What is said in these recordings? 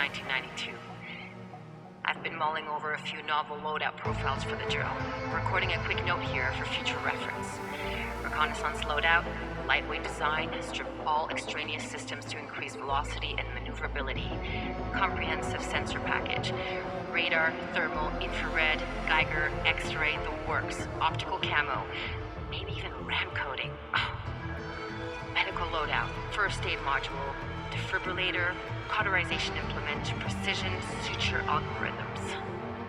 1992. I've been mulling over a few novel loadout profiles for the drill, recording a quick note here for future reference. Reconnaissance loadout, lightweight design, strip all extraneous systems to increase velocity and maneuverability. Comprehensive sensor package. Radar, thermal, infrared, Geiger, X-ray, the works. Optical camo. Maybe even RAM coding. Oh. Medical loadout, first aid module, defibrillator, cauterization implement, precision suture algorithms.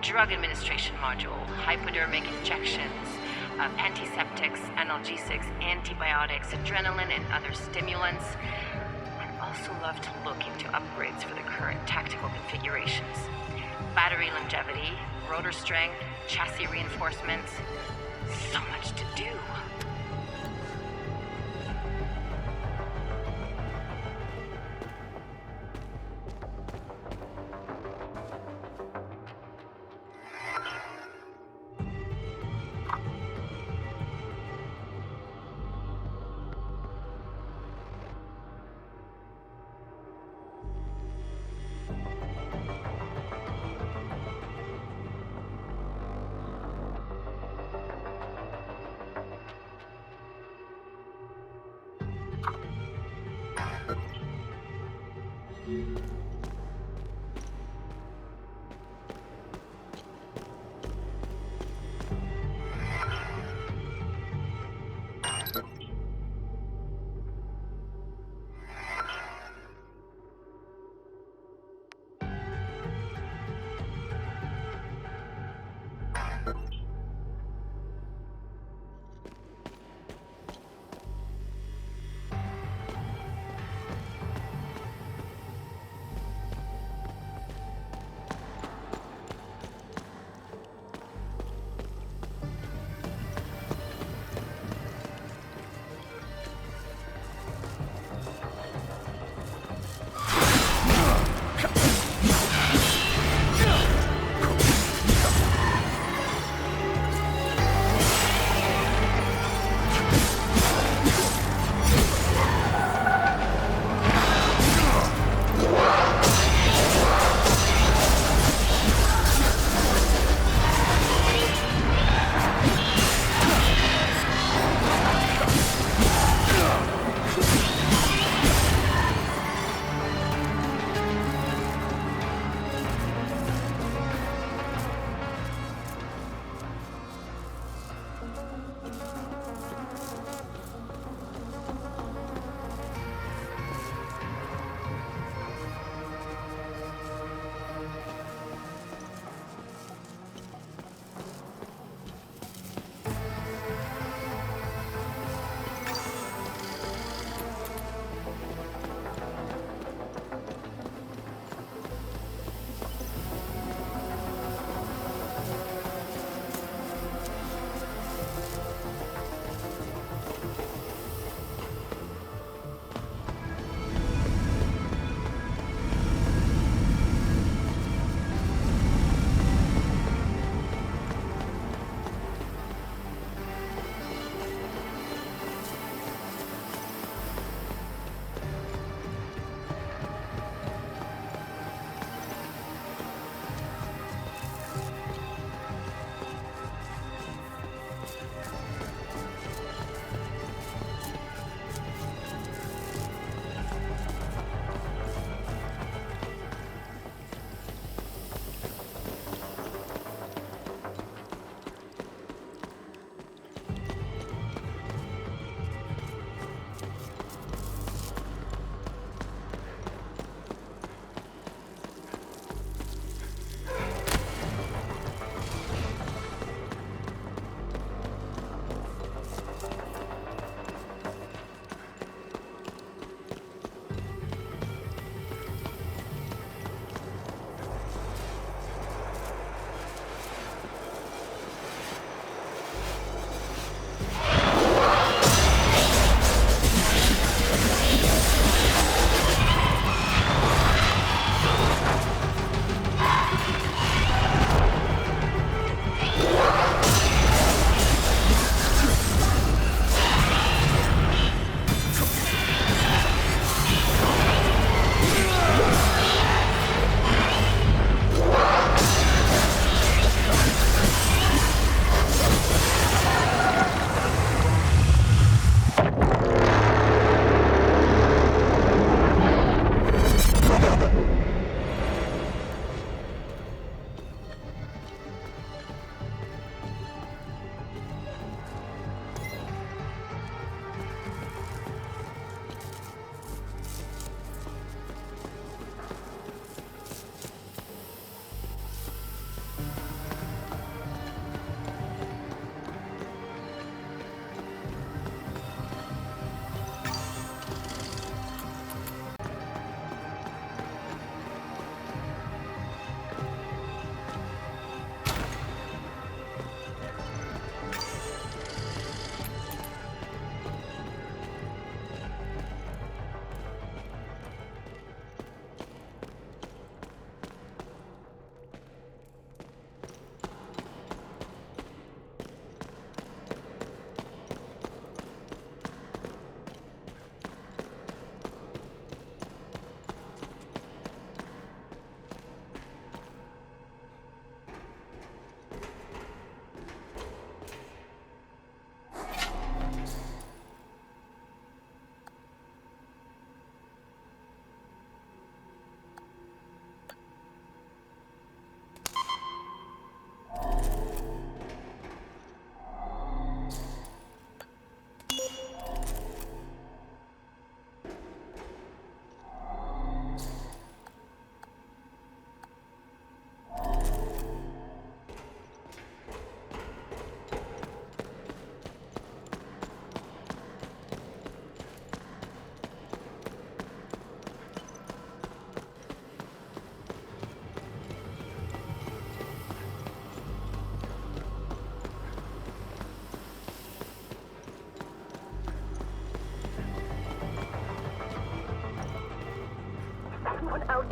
Drug administration module, hypodermic injections, antiseptics, analgesics, antibiotics, adrenaline, and other stimulants. I'd also love to look into upgrades for the current tactical configurations. Battery longevity, rotor strength, chassis reinforcements. So much to do.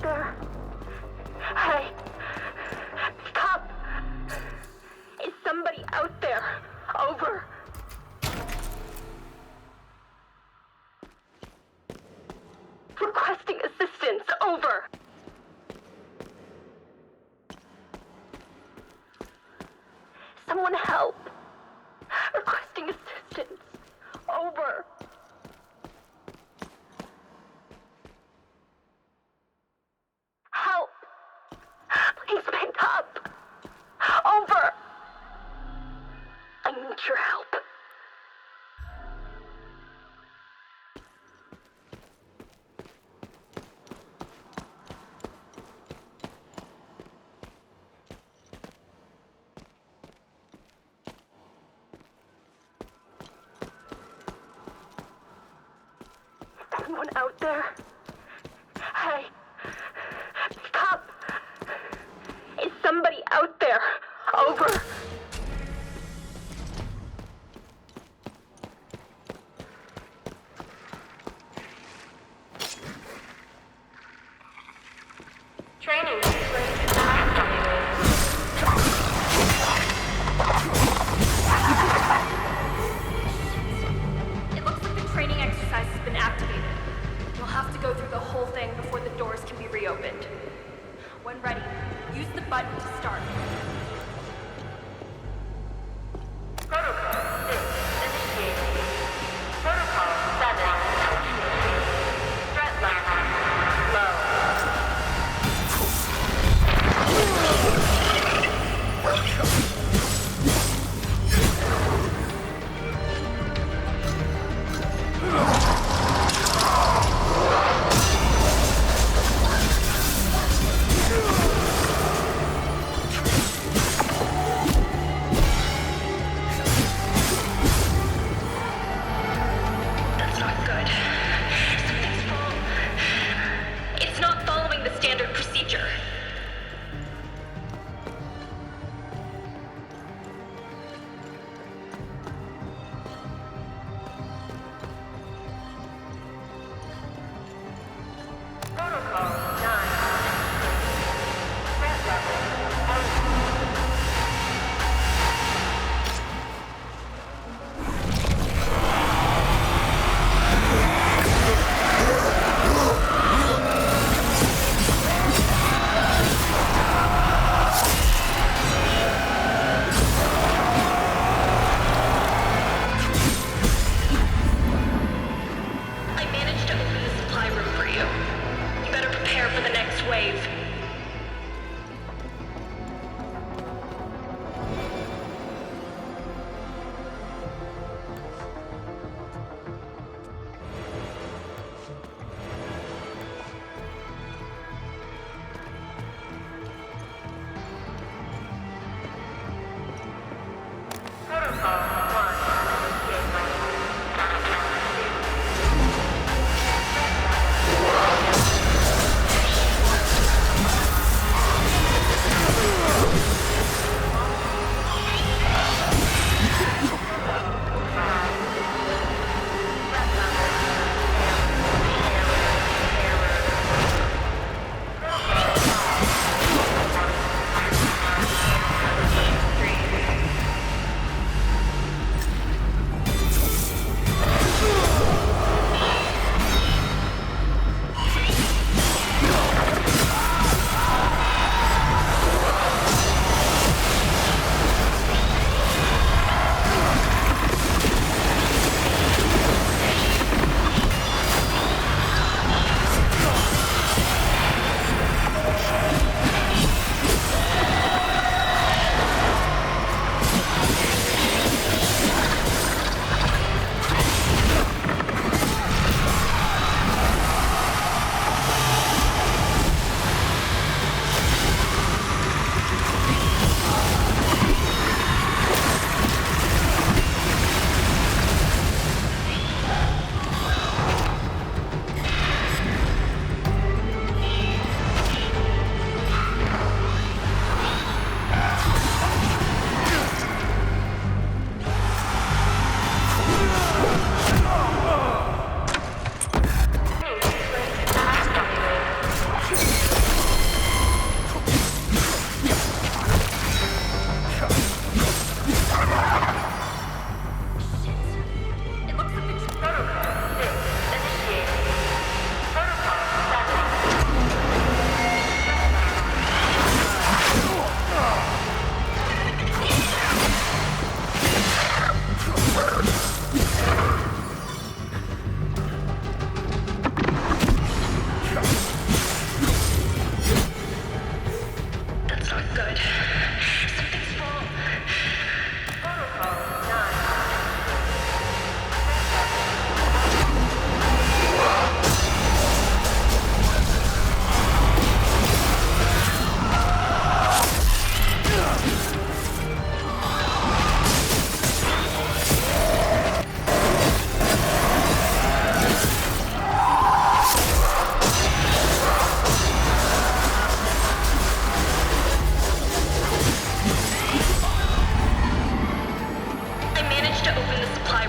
there? Hey, cop! Is somebody out there? Over. Requesting assistance. Over. Someone help. Requesting assistance. Over. Help. Please pick up. Over. I need your help. Anyone out there? Hey, cop! Is somebody out there? Over. Training is ready to activate. It looks like the training exercise has been activated. You'll have to go through the whole thing before the doors can be reopened. When ready, use the button to start.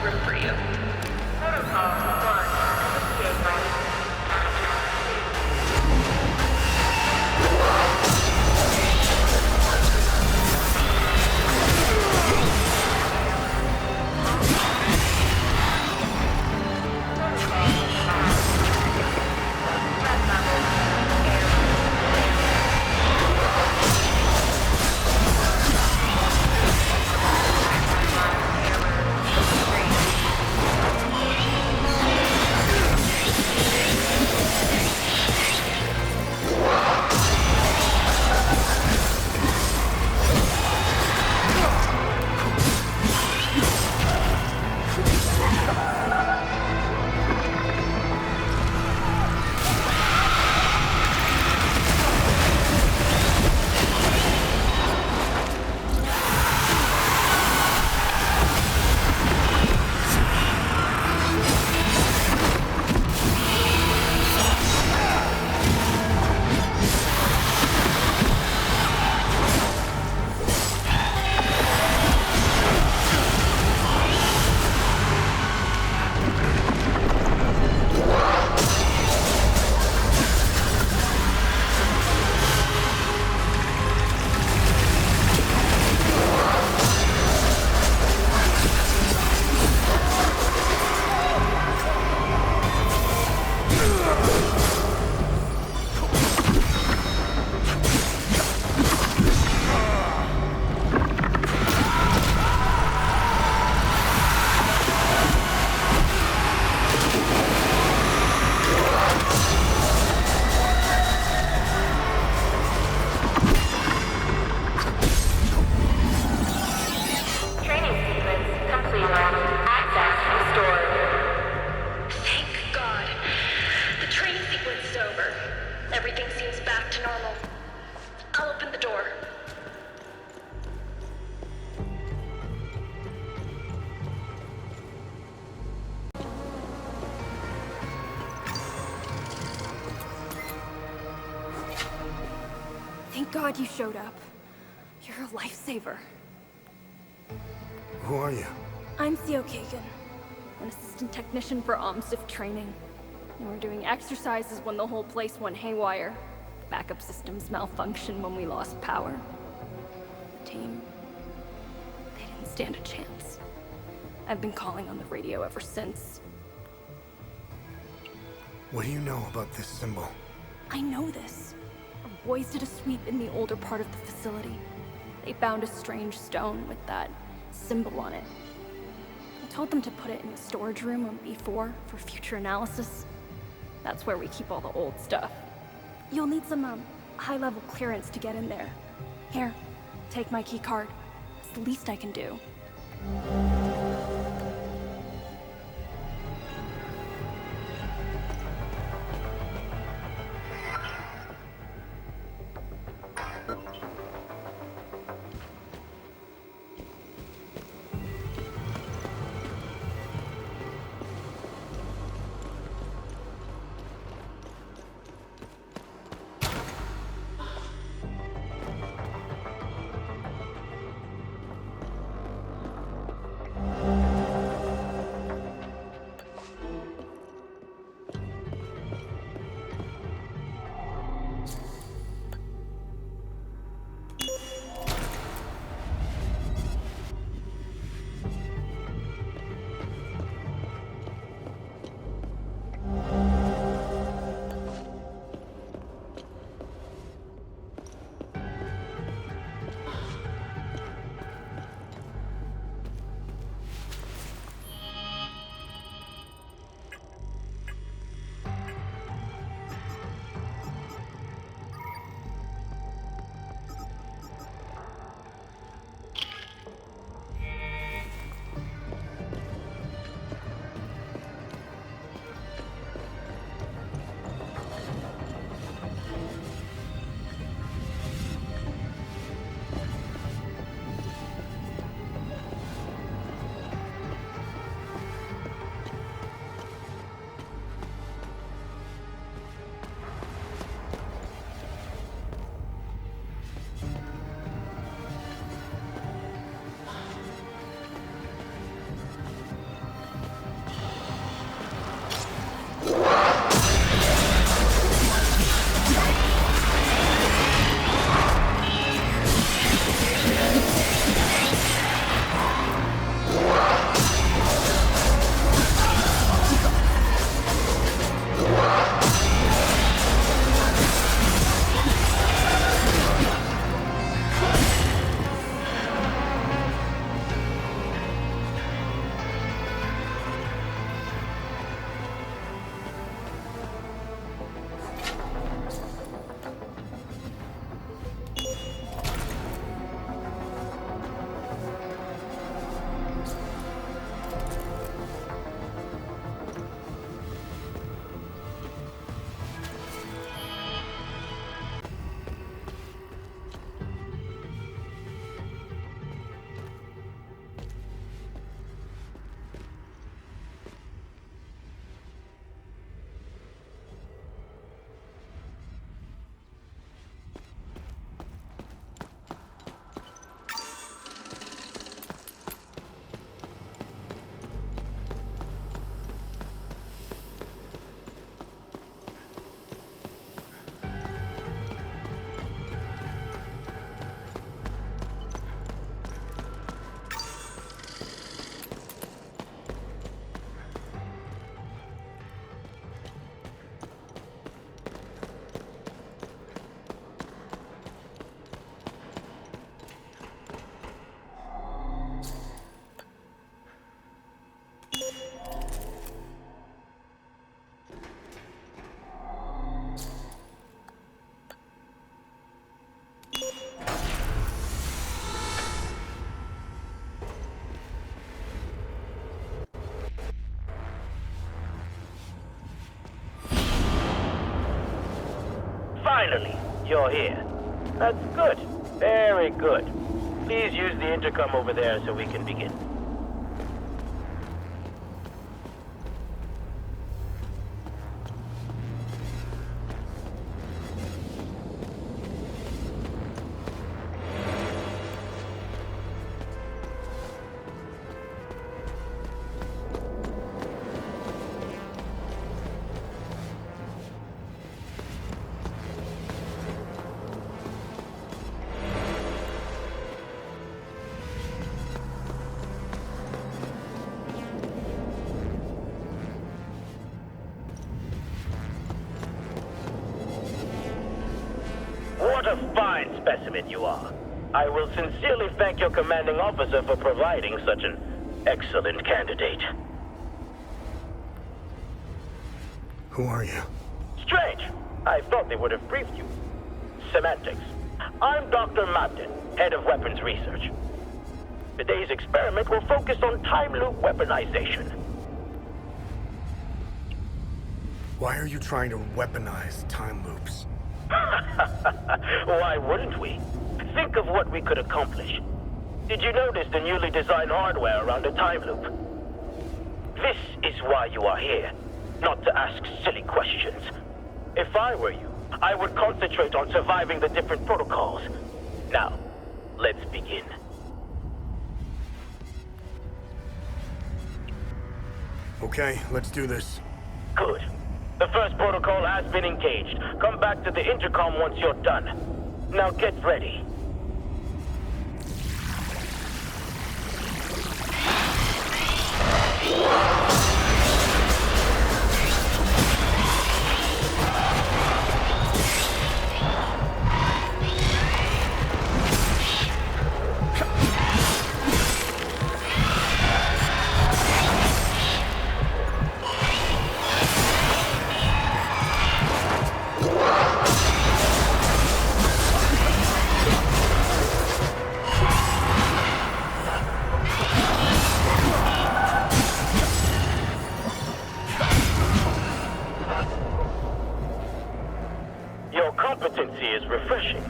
my room for you. Protocol 1, initiate my... Thank God you showed up. You're a lifesaver. Who are you? I'm Theo Kagan, an assistant technician for OMSIF training. And we're doing exercises when the whole place went haywire. Backup systems malfunctioned when we lost power. The team, they didn't stand a chance. I've been calling on the radio ever since. What do you know about this symbol? I know this. Our boys did a sweep in the older part of the facility. They found a strange stone with that symbol on it. I told them to put it in the storage room on B4 for future analysis. That's where we keep all the old stuff. You'll need some, high-level clearance to get in there. Here, take my key card. It's the least I can do. Finally, you're here. That's good. Very good. Please use the intercom over there so we can begin. What a fine specimen you are. I will sincerely thank your commanding officer for providing such an excellent candidate. Who are you? Strange. I thought they would have briefed you. Semantics. I'm Dr. Mabden, head of weapons research. Today's experiment will focus on time loop weaponization. Why are you trying to weaponize time loops? Why wouldn't we? Think of what we could accomplish. Did you notice the newly designed hardware around a time loop? This is why you are here, not to ask silly questions. If I were you, I would concentrate on surviving the different protocols. Now, let's begin. Okay, let's do this. Good. The first protocol has been engaged. Come back to the intercom once you're done. Now get ready. Your competency is refreshing.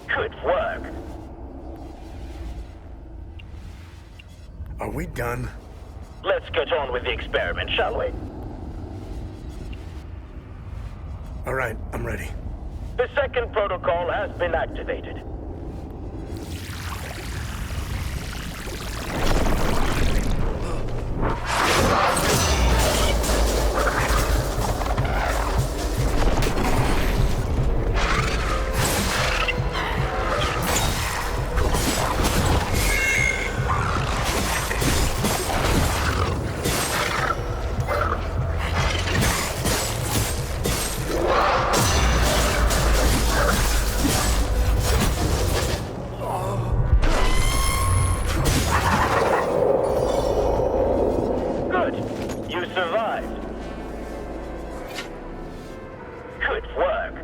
Good work. Are we done? Let's get on with the experiment, shall we? All right, I'm ready. The second protocol has been activated. Good. You survived. Good work.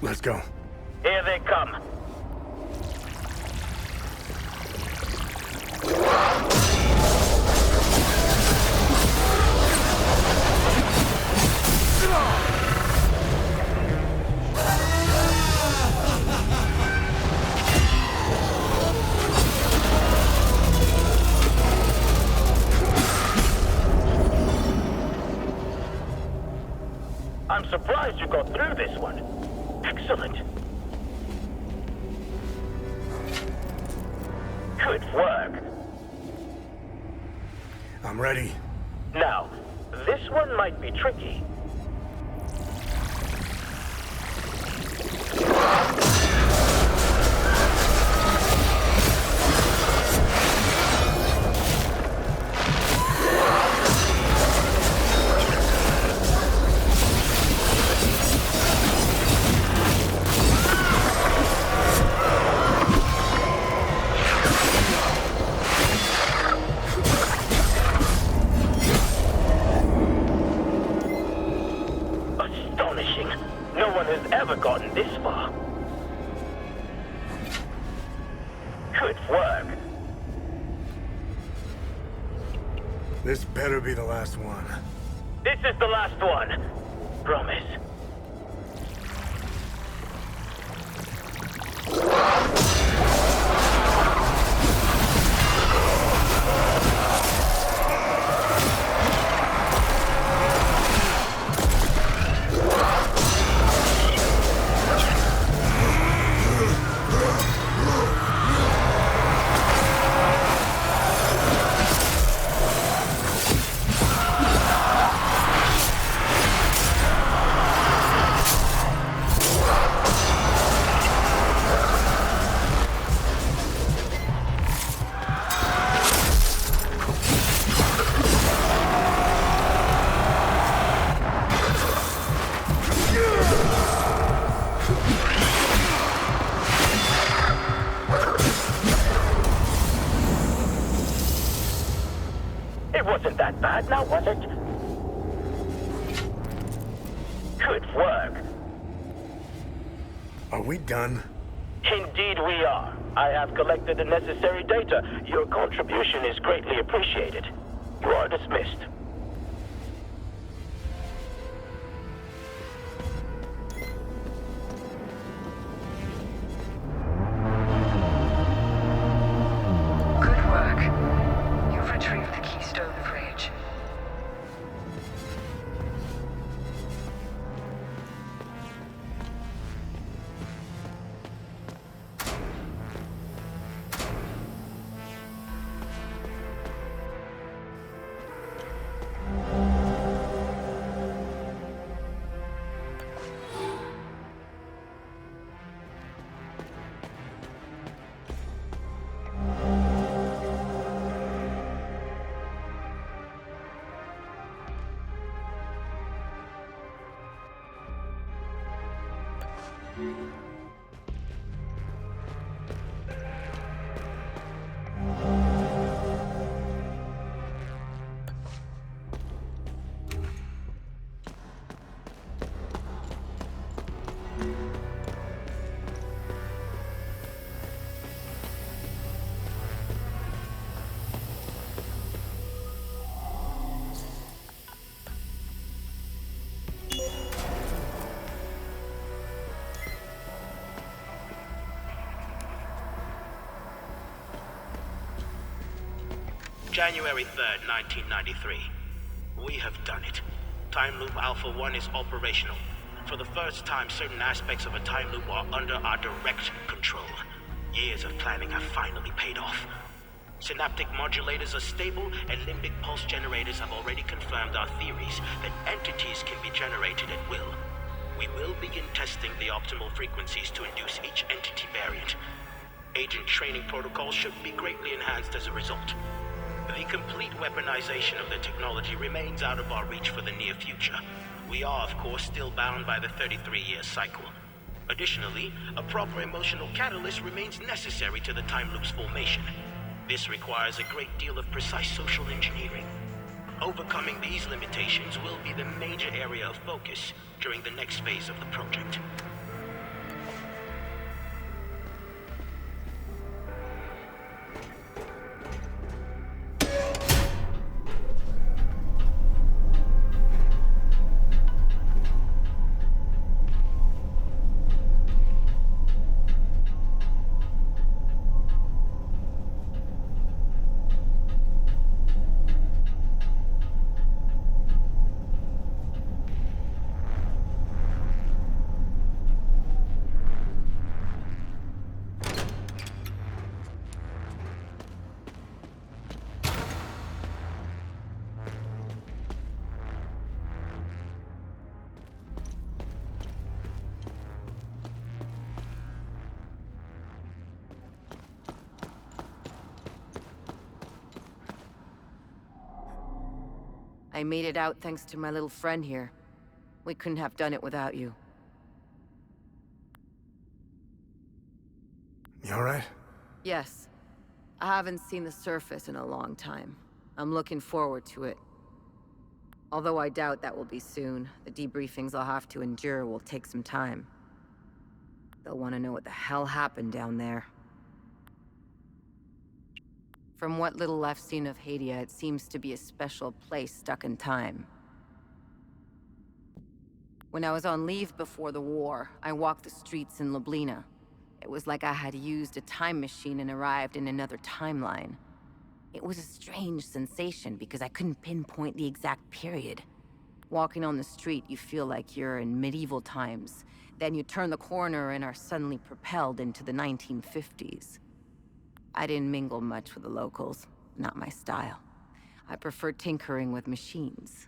Let's go. Here they come. I'm surprised you got through this one. Excellent. Good work. I'm ready. Now, this one might be tricky. Astonishing. No one has ever gotten this far. This better be the last one. This is the last one. Promise. It wasn't that bad now, was it? Good work. Are we done? Indeed we are. I have collected the necessary data. Your contribution is greatly appreciated. You are dismissed. Good work. You've retrieved the Keystone of Rage. January 3rd, 1993. We have done it. Time Loop Alpha 1 is operational. For the first time, certain aspects of a time loop are under our direct control. Years of planning have finally paid off. Synaptic modulators are stable, and limbic pulse generators have already confirmed our theories that entities can be generated at will. We will begin testing the optimal frequencies to induce each entity variant. Agent training protocols should be greatly enhanced as a result. The complete weaponization of the technology remains out of our reach for the near future. We are, of course, still bound by the 33-year cycle. Additionally, a proper emotional catalyst remains necessary to the time loop's formation. This requires a great deal of precise social engineering. Overcoming these limitations will be the major area of focus during the next phase of the project. I made it out thanks to my little friend here. We couldn't have done it without you. You alright? Yes. I haven't seen the surface in a long time. I'm looking forward to it. Although I doubt that will be soon. The debriefings I'll have to endure will take some time. They'll want to know what the hell happened down there. From what little I've seen of Hadia, it seems to be a special place stuck in time. When I was on leave before the war, I walked the streets in Lublina. It was like I had used a time machine and arrived in another timeline. It was a strange sensation because I couldn't pinpoint the exact period. Walking on the street, you feel like you're in medieval times. Then you turn the corner and are suddenly propelled into the 1950s. I didn't mingle much with the locals, not my style. I prefer tinkering with machines.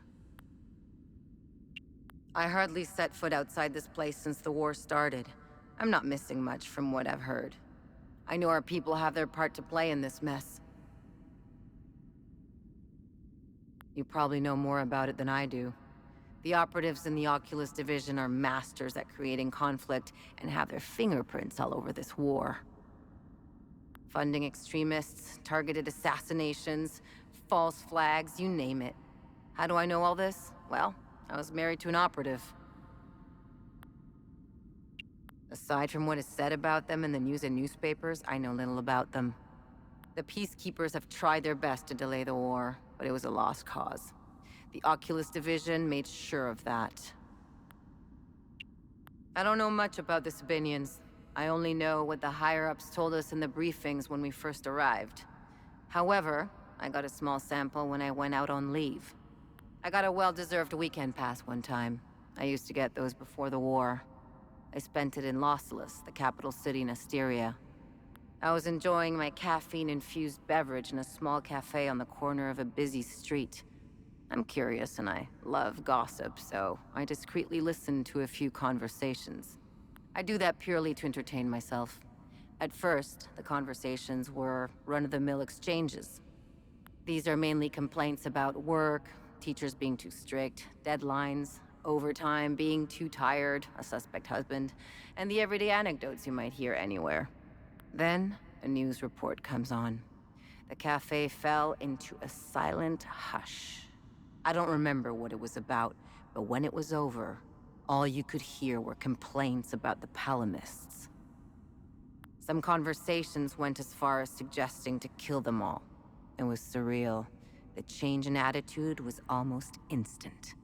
I hardly set foot outside this place since the war started. I'm not missing much from what I've heard. I know our people have their part to play in this mess. You probably know more about it than I do. The operatives in the Oculus Division are masters at creating conflict and have their fingerprints all over this war. Funding extremists, targeted assassinations, false flags, you name it. How do I know all this? Well, I was married to an operative. Aside from what is said about them in the news and newspapers, I know little about them. The Peacekeepers have tried their best to delay the war, but it was a lost cause. The Oculus Division made sure of that. I don't know much about the Sabinians. I only know what the higher-ups told us in the briefings when we first arrived. However, I got a small sample when I went out on leave. I got a well-deserved weekend pass one time. I used to get those before the war. I spent it in Lausulus, the capital city in Asteria. I was enjoying my caffeine-infused beverage in a small cafe on the corner of a busy street. I'm curious and I love gossip, so I discreetly listened to a few conversations. I do that purely to entertain myself. At first, the conversations were run-of-the-mill exchanges. These are mainly complaints about work, teachers being too strict, deadlines, overtime, being too tired, a suspect husband, and the everyday anecdotes you might hear anywhere. Then, a news report comes on. The cafe fell into a silent hush. I don't remember what it was about, but when it was over, all you could hear were complaints about the Palamists. Some conversations went as far as suggesting to kill them all. It was surreal. The change in attitude was almost instant.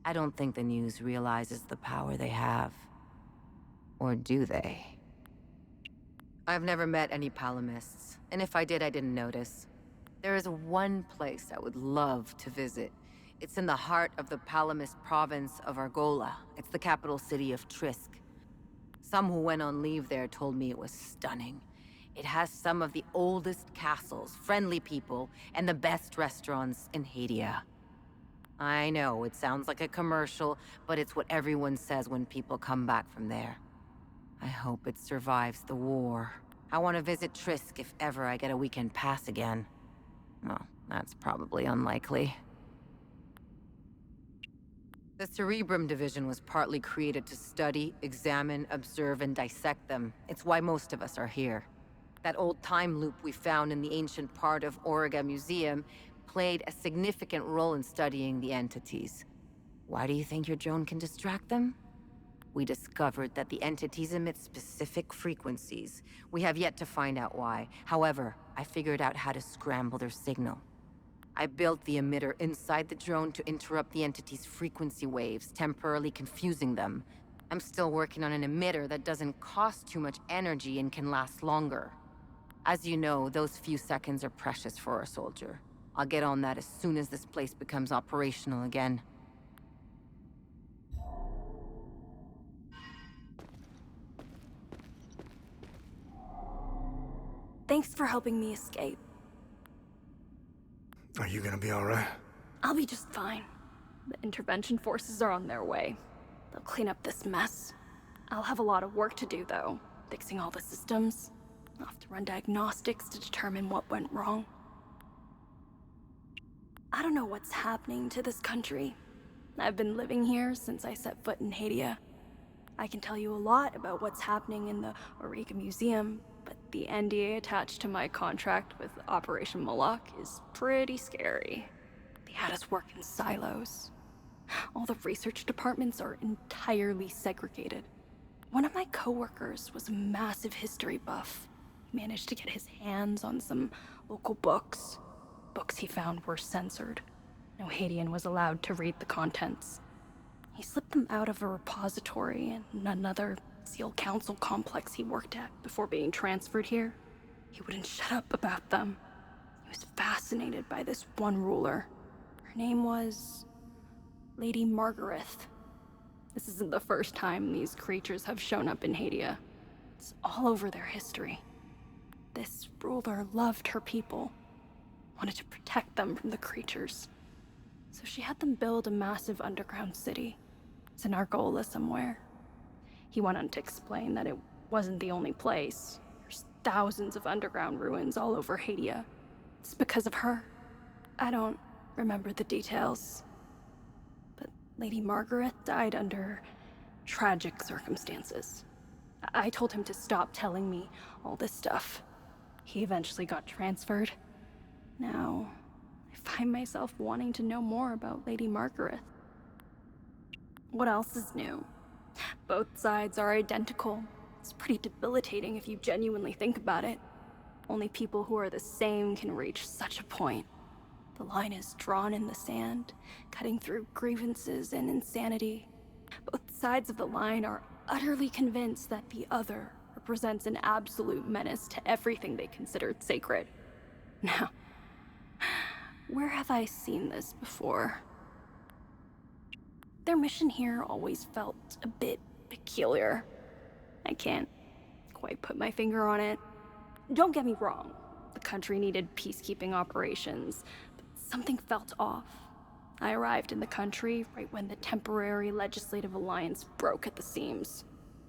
I don't think the news realizes the power they have. Or do they? I've never met any Palamists, and if I did, I didn't notice. There is one place I would love to visit. It's in the heart of the Palamist province of Argola. It's the capital city of Trisk. Some who went on leave there told me it was stunning. It has some of the oldest castles, friendly people, and the best restaurants in Hadia. I know, it sounds like a commercial, but it's what everyone says when people come back from there. I hope it survives the war. I want to visit Trisk if ever I get a weekend pass again. Well, that's probably unlikely. The Cerebrum Division was partly created to study, examine, observe, and dissect them. It's why most of us are here. That old time loop we found in the ancient part of Auriga Museum played a significant role in studying the entities. Why do you think your drone can distract them? We discovered that the entities emit specific frequencies. We have yet to find out why. However, I figured out how to scramble their signal. I built the emitter inside the drone to interrupt the entity's frequency waves, temporarily confusing them. I'm still working on an emitter that doesn't cost too much energy and can last longer. As you know, those few seconds are precious for a soldier. I'll get on that as soon as this place becomes operational again. Thanks for helping me escape. Are you gonna be alright? I'll be just fine. The intervention forces are on their way. They'll clean up this mess. I'll have a lot of work to do, though, fixing all the systems. I'll have to run diagnostics to determine what went wrong. I don't know what's happening to this country. I've been living here since I set foot in Hadia. I can tell you a lot about what's happening in the Auriga Museum, but the NDA attached to my contract with Operation Moloch is pretty scary. They had us work in silos. All the research departments are entirely segregated. One of my coworkers was a massive history buff. managed to get his hands on some local books. Books he found were censored. No Haitian was allowed to read the contents. He slipped them out of a repository in another SEAL Council complex he worked at before being transferred here. He wouldn't shut up about them. He was fascinated by this one ruler. Her name was Lady Margaret. This isn't the first time these creatures have shown up in Hadia. It's all over their history. This ruler loved her people, wanted to protect them from the creatures. So she had them build a massive underground city. It's in Argola somewhere. He went on to explain that it wasn't the only place. There's thousands of underground ruins all over Hadia. It's because of her. I don't remember the details. But Lady Margaret died under tragic circumstances. I told him to stop telling me all this stuff. He eventually got transferred. Now, I find myself wanting to know more about Lady Margaret. What else is new? Both sides are identical. It's pretty debilitating if you genuinely think about it. Only people who are the same can reach such a point. The line is drawn in the sand, cutting through grievances and insanity. Both sides of the line are utterly convinced that the other represents an absolute menace to everything they considered sacred. Now, where have I seen this before? Their mission here always felt a bit peculiar. I can't quite put my finger on it. Don't get me wrong, the country needed peacekeeping operations, but something felt off. I arrived in the country right when the temporary legislative alliance broke at the seams.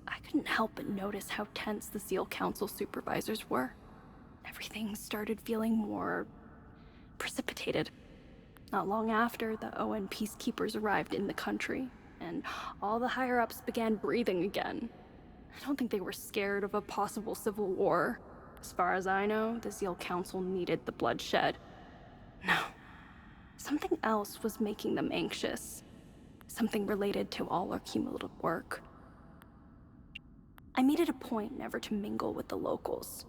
I couldn't help but notice how tense the SEAL Council supervisors were. Everything started feeling more precipitated. Not long after, the ON peacekeepers arrived in the country, and all the higher-ups began breathing again. I don't think they were scared of a possible civil war. As far as I know, the SEAL Council needed the bloodshed. No. Something else was making them anxious. Something related to all our cumulative work. I made it a point never to mingle with the locals.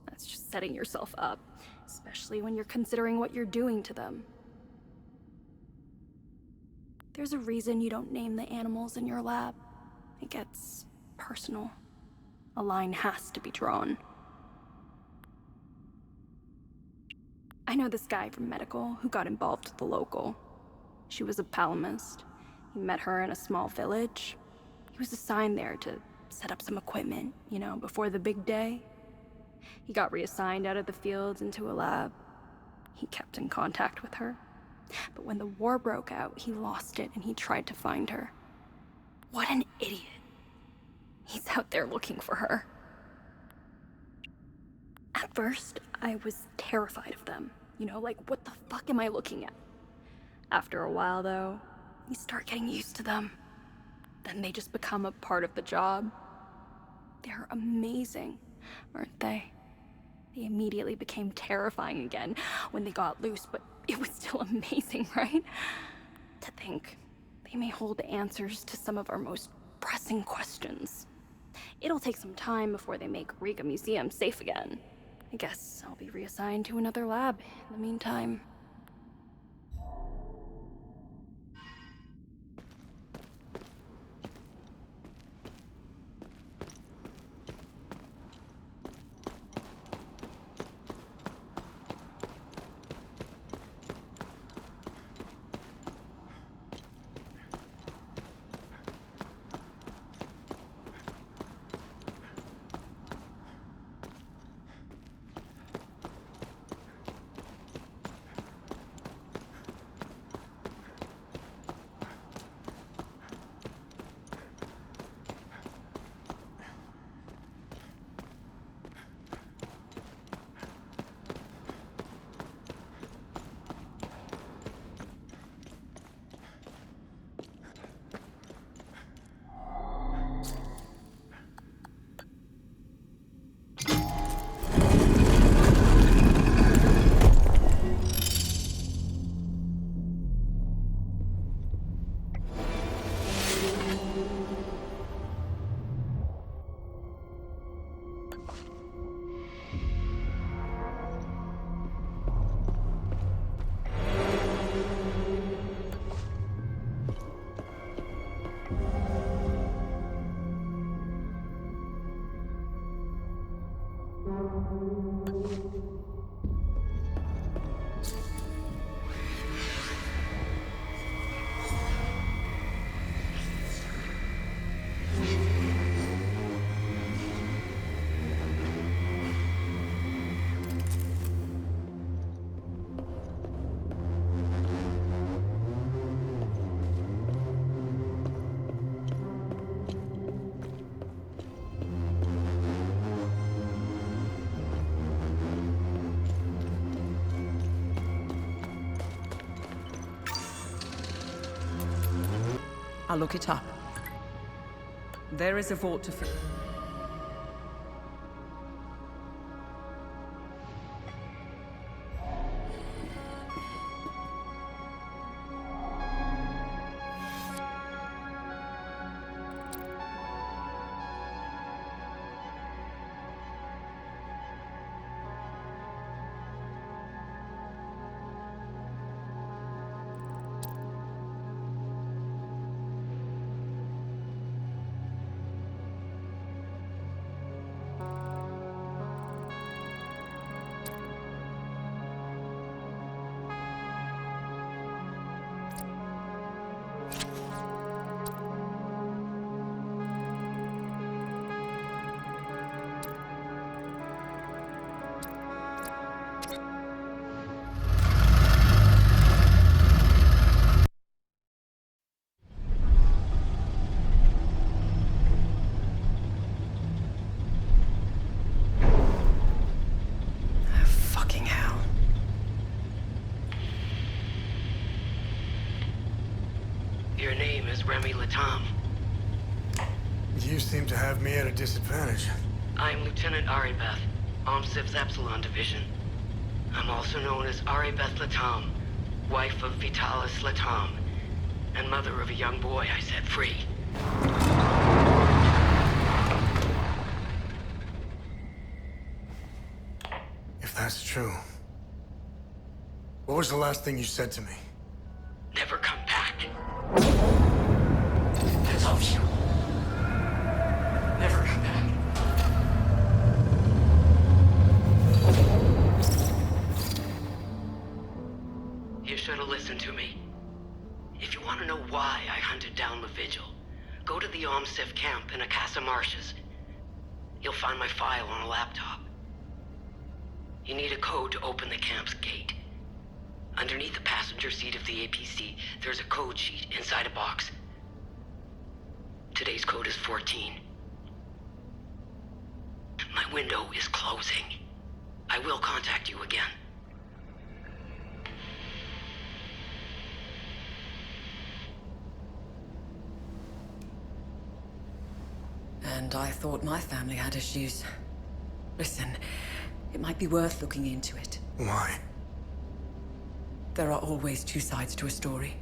That's just setting yourself up, especially when you're considering what you're doing to them. There's a reason you don't name the animals in your lab. It gets personal. A line has to be drawn. I know this guy from medical who got involved with the local. She was a palamist. He met her in a small village. He was assigned there to set up some equipment, before the big day. He got reassigned out of the fields into a lab. He kept in contact with her. But when the war broke out, he lost it and he tried to find her. What an idiot. He's out there looking for her. At first, I was terrified of them. What the fuck am I looking at? After a while, though, you start getting used to them. Then they just become a part of the job. They're amazing, aren't they? They immediately became terrifying again when they got loose, but it was still amazing, right? To think they may hold answers to some of our most pressing questions. It'll take some time before they make Riga Museum safe again. I guess I'll be reassigned to another lab in the meantime. I'll look it up. There is a vault to fill. Fucking hell. Your name is Remy Latam. You seem to have me at a disadvantage. I'm Lieutenant Aribeth, OMSIV's Epsilon Division. I'm also known as Aribeth Latam, wife of Vitalis Latam, and mother of a young boy I set free. If that's true, what was the last thing you said to me? Never come back. I love you. Never come back. You should have listened to me. If you want to know why I hunted down the Vigil, go to the OMSIV camp in Akasa Marshes. You'll find my file on a laptop. You need a code to open the camp's gate. Underneath the passenger seat of the APC, there's a code sheet inside a box. Today's code is 14. My window is closing. I will contact you again. And I thought my family had issues. Listen, it might be worth looking into it. Why? There are always two sides to a story.